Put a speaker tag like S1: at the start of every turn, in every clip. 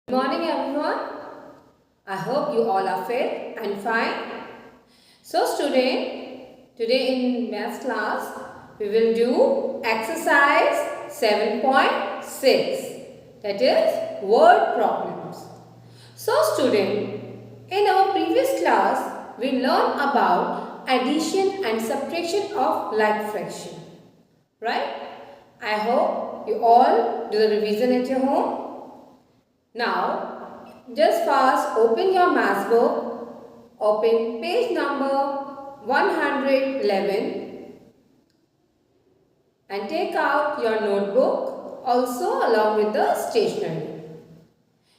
S1: Good morning everyone. I hope you all are fit and fine. So today in math class we will do exercise 7.6, that is word problems. So in our previous class we learned about addition and subtraction of like fraction, right? I hope you all do the revision at your home. Now, just fast open your math book, open page number 111 and take out your notebook also along with the stationery.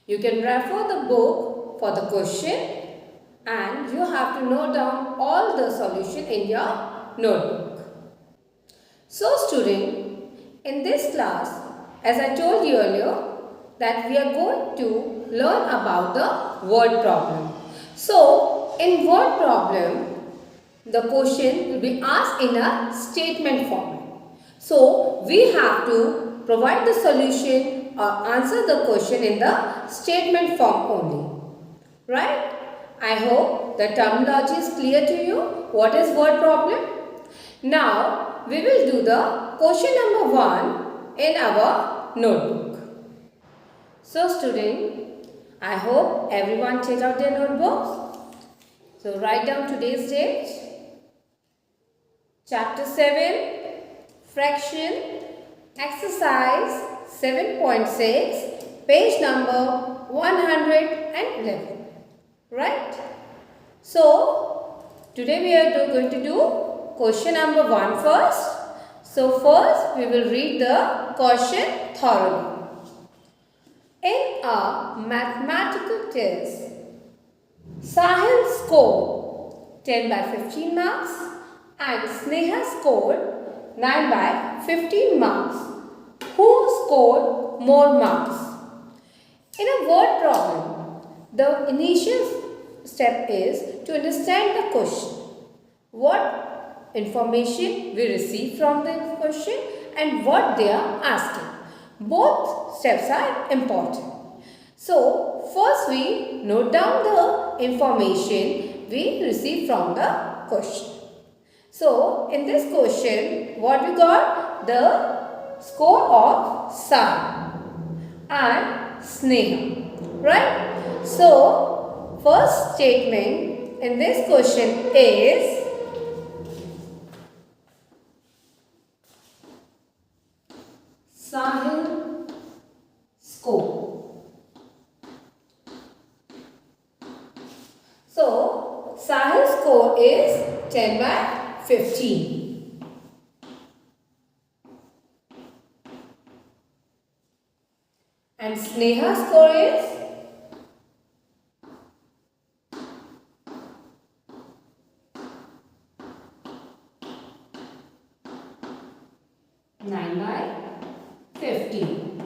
S1: You can refer the book for the question and you have to note down all the solution in your notebook. So in this class, as I told you earlier, that we are going to learn about the word problem. So, in word problem, the question will be asked in a statement format. So, we have to provide the solution or answer the question in the statement form only. Right? I hope the terminology is clear to you. What is word problem? Now, we will do the question number 1 in our notebook. So I hope everyone take out their notebooks. So write down today's date. Chapter 7, fraction, exercise 7.6, page number 111. Right? So today we are going to do question number 1 first. So first we will read the question thoroughly. In a mathematical test, Sahil scored 10 by 15 marks and Sneha scored 9 by 15 marks. Who scored more marks? In a word problem, the initial step is to understand the question. What information we receive from the question and what they are asking. Both steps are important. So, first we note down the information we receive from the question. So, in this question, what we got? The score of Sai and Sneha. Right? So, first statement in this question is Sahil score. So, Sahil's score is 10 by 15. And Sneha's score is 9 by 15.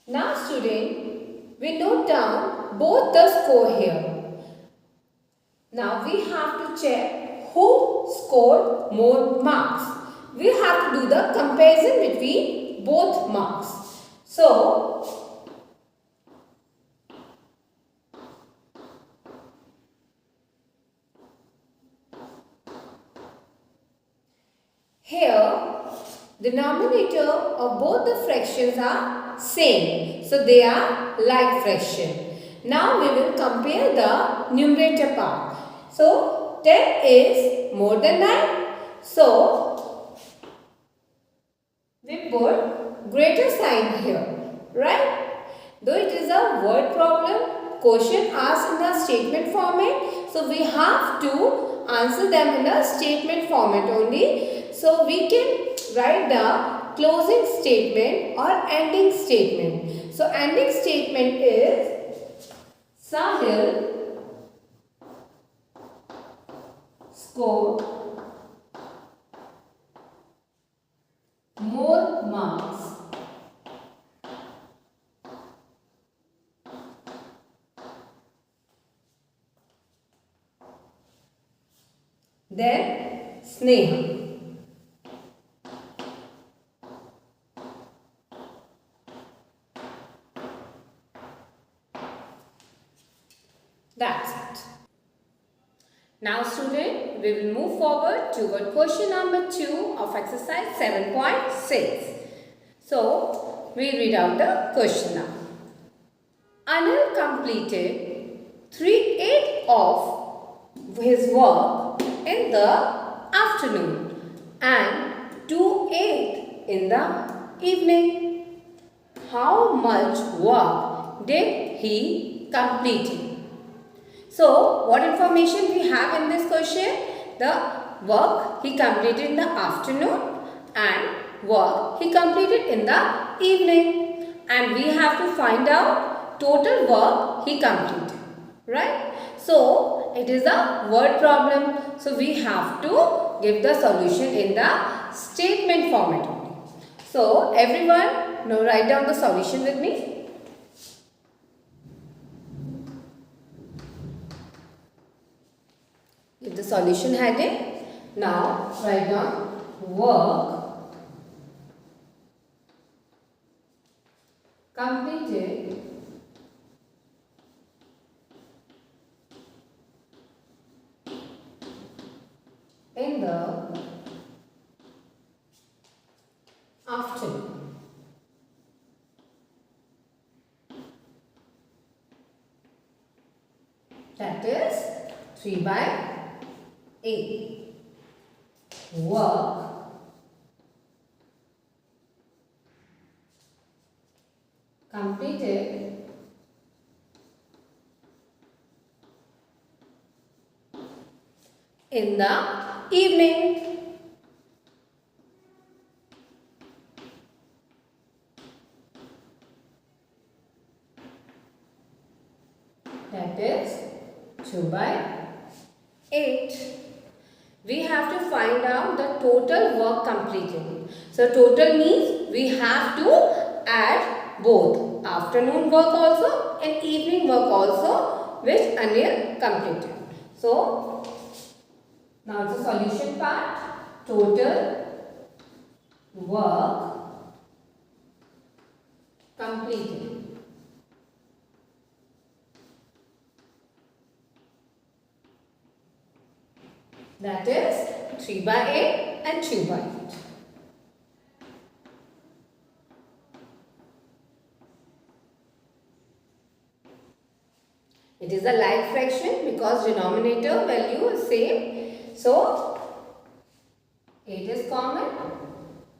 S1: Now we note down both the score here. Now we have to check who scored more marks. We have to do the comparison between both marks. So, here denominator of both the fractions are same. So, they are like fraction. Now, we will compare the numerator part. So, 10 is more than 9. So, we put greater sign here. Right? Though it is a word problem, question asked in a statement format. So, we have to answer them in a statement format only. So, we can write the closing statement or ending statement. So, ending statement is Sahil scored more marks than Sneha. That's it. Now student, we will move forward toward question number 2 of exercise 7.6. So, we read out the question now. Anil completed 3/8 of his work in the afternoon and 2/8 in the evening. How much work did he complete? So, what information we have in this question? The work he completed in the afternoon and work he completed in the evening. And we have to find out total work he completed. Right? So, it is a word problem. So, we have to give the solution in the statement format only. So, everyone, now write down the solution with me. Give the solution heading. Now, write down work completed in the afternoon. That is 3/8. Work completed in the evening. That is 2/8. We have to find out the total work completed. So total means we have to add both afternoon work also and evening work also which Anil completed. So now it's the solution part. Total work completed. That is 3/8 and 2/8. It is a like fraction because denominator value is same. So, 8 is common.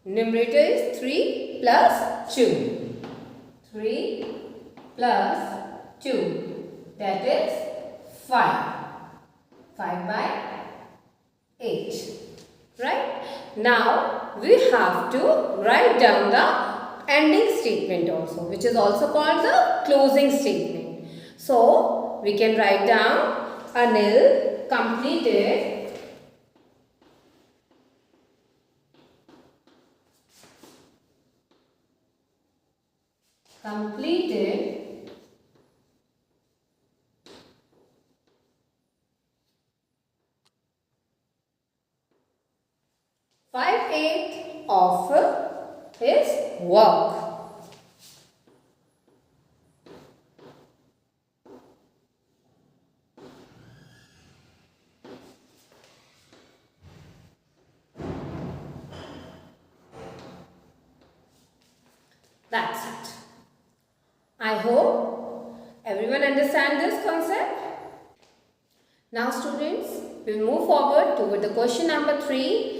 S1: Numerator is 3 plus 2. 3 plus 2. That is 5. 5/8. Right? Now, we have to write down the ending statement also, which is also called the closing statement. So, we can write down Anil completed completed 5/8 of his work. That's it. I hope everyone understand this concept. Now students, we will move forward toward the question number 3.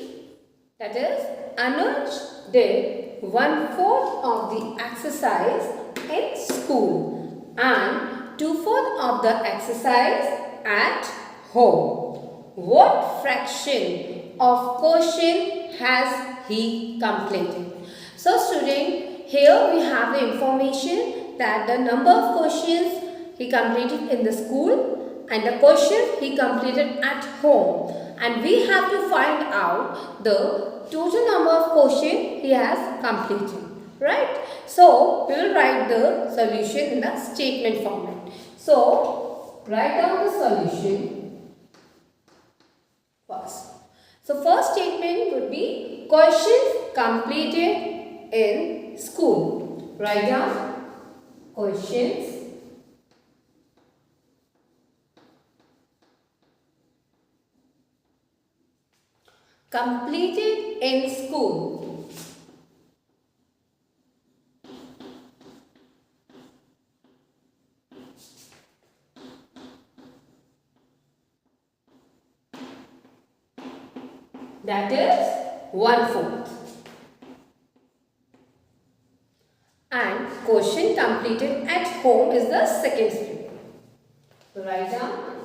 S1: That is, Anuj did 1/4 of the exercise in school and 2/4 of the exercise at home. What fraction of question has he completed? So student, here we have the information that the number of questions he completed in the school and the questions he completed at home, and we have to find out the total number of questions he has completed, right? So we will write the solution in the statement format. So write down the solution first. So first statement would be questions completed in school. Write down questions Completed in school. That is 1/4. And question completed at home is the second step. So write down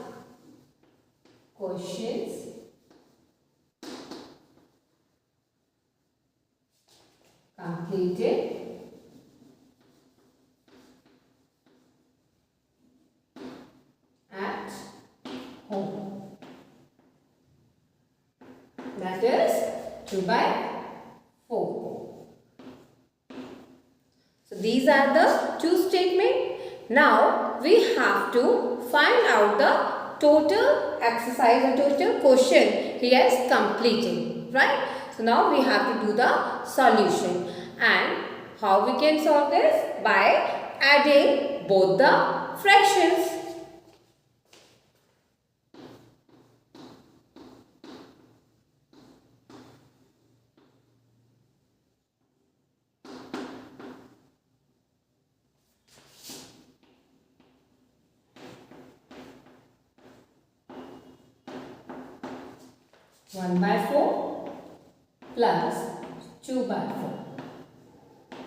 S1: questions completed at home. That is 2/4. So these are the two statements. Now we have to find out the total exercise or total question he has completed, right? So now we have to do the solution. And how we can solve this? By adding both the fractions. One by 4 plus 2/4.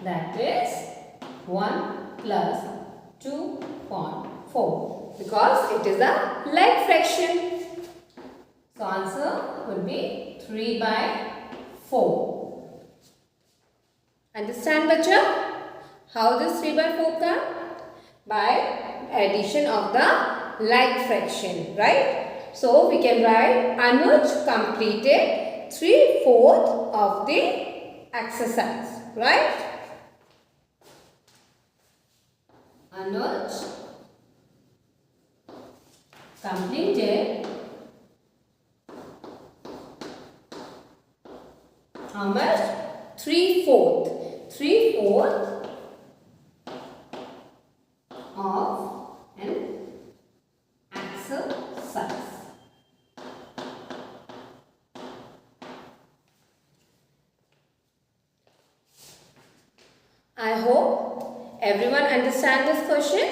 S1: That is 1 plus 2/4 because it is a like fraction. So answer would be 3/4. Understand, bacha? How this 3/4 come? By addition of the like fraction, right? So we can write Anuj completed 3/4 of the exercise, right? Anuj completed how much? 3/4. 3/4 of an exercise. I hope everyone understand this question.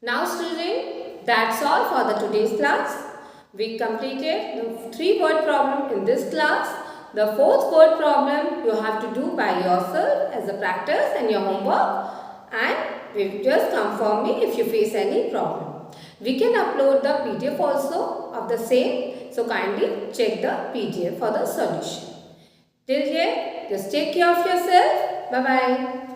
S1: Now student, that's all for the today's class. We completed the 3-word problem in this class. The 4th word problem you have to do by yourself as a practice and your homework, and will just confirm me if you face any problem. We can upload the PDF also of the same, so kindly check the PDF for the solution. Till here, just take care of yourself. Bye-bye.